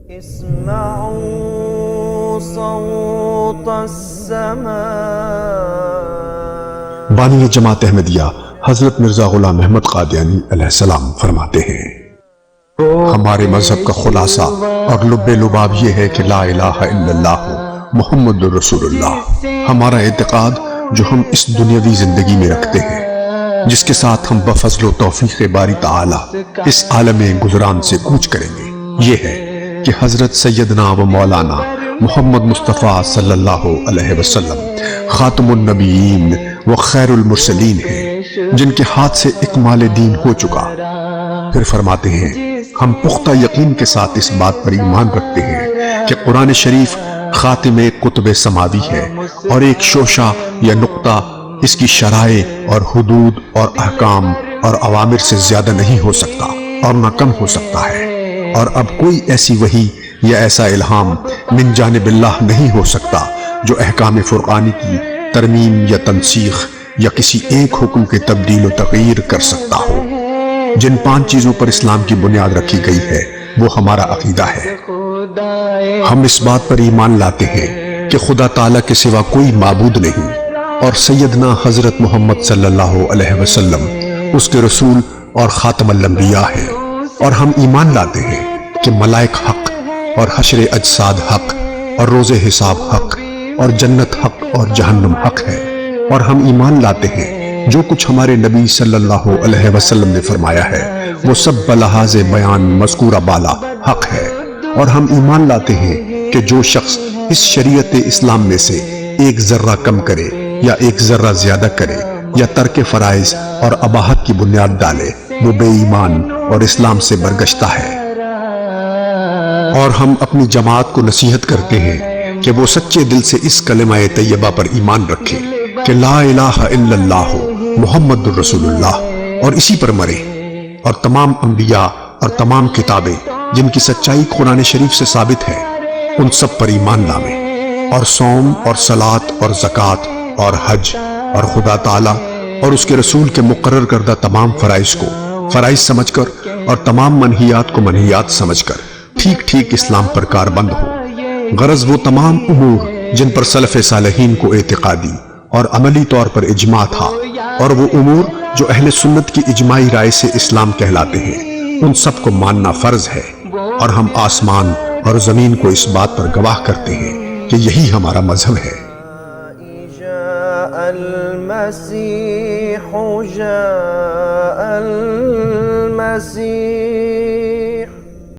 اسمعوا صوت السماء۔ بانی جماعت احمدیہ حضرت مرزا غلام احمد قادیانی علیہ السلام فرماتے ہیں، ہمارے مذہب کا خلاصہ اور لب لباب یہ ہے کہ لا الہ الا اللہ محمد رسول اللہ، ہمارا اعتقاد جو ہم اس دنیاوی زندگی میں رکھتے ہیں، جس کے ساتھ ہم بفضل و توفیق باری تعالی اس عالم گزران سے کوچ کریں گے، یہ ہے کہ حضرت سیدنا و مولانا محمد مصطفیٰ صلی اللہ علیہ وسلم خاتم النبیین و خیر المرسلین ہیں، جن کے ہاتھ سے اکمال دین ہو چکا۔ پھر فرماتے ہیں، ہم پختہ یقین کے ساتھ اس بات پر ایمان رکھتے ہیں کہ قرآن شریف خاتم کتب سماوی ہے، اور ایک شوشہ یا نقطہ اس کی شرائع اور حدود اور احکام اور اوامر سے زیادہ نہیں ہو سکتا اور نہ کم ہو سکتا ہے، اور اب کوئی ایسی وحی یا ایسا الہام من جانب اللہ نہیں ہو سکتا جو احکام فرقانی کی ترمیم یا تنسیخ یا کسی ایک حکم کے تبدیل و تغییر کر سکتا ہو۔ جن 5 چیزوں پر اسلام کی بنیاد رکھی گئی ہے وہ ہمارا عقیدہ ہے۔ ہم اس بات پر ایمان لاتے ہیں کہ خدا تعالیٰ کے سوا کوئی معبود نہیں، اور سیدنا حضرت محمد صلی اللہ علیہ وسلم اس کے رسول اور خاتم الانبیاء ہے، اور ہم ایمان لاتے ہیں کہ ملائک حق اور حشر اجساد حق اور روز حساب حق اور جنت حق اور جہنم حق ہے، اور ہم ایمان لاتے ہیں جو کچھ ہمارے نبی صلی اللہ علیہ وسلم نے فرمایا ہے وہ سب بلحاظ بیان مذکورہ بالا حق ہے، اور ہم ایمان لاتے ہیں کہ جو شخص اس شریعت اسلام میں سے ایک ذرہ کم کرے یا ایک ذرہ زیادہ کرے یا ترک فرائض اور اباحت کی بنیاد ڈالے وہ بے ایمان اور اسلام سے برگشتہ ہے۔ اور ہم اپنی جماعت کو نصیحت کرتے ہیں کہ وہ سچے دل سے اس کلمہ طیبہ پر ایمان رکھے کہ لا الہ الا اللہ محمد الرسول اللہ، اور اسی پر مرے، اور تمام انبیاء اور تمام کتابیں جن کی سچائی قرآن شریف سے ثابت ہے ان سب پر ایمان لائیں، اور صوم اور صلاۃ اور زکوٰۃ اور حج اور خدا تعالیٰ اور اس کے رسول کے مقرر کردہ تمام فرائض کو فرائض سمجھ کر اور تمام منہیات کو منہیات سمجھ کر ٹھیک ٹھیک اسلام پر کاربند ہو۔ غرض وہ تمام امور جن پر سلف صالحین کو اعتقادی اور عملی طور پر اجماع تھا، اور وہ امور جو اہل سنت کی اجماعی رائے سے اسلام کہلاتے ہیں، ان سب کو ماننا فرض ہے، اور ہم آسمان اور زمین کو اس بات پر گواہ کرتے ہیں کہ یہی ہمارا مذہب ہے۔ جاء المسيح جاء المسيح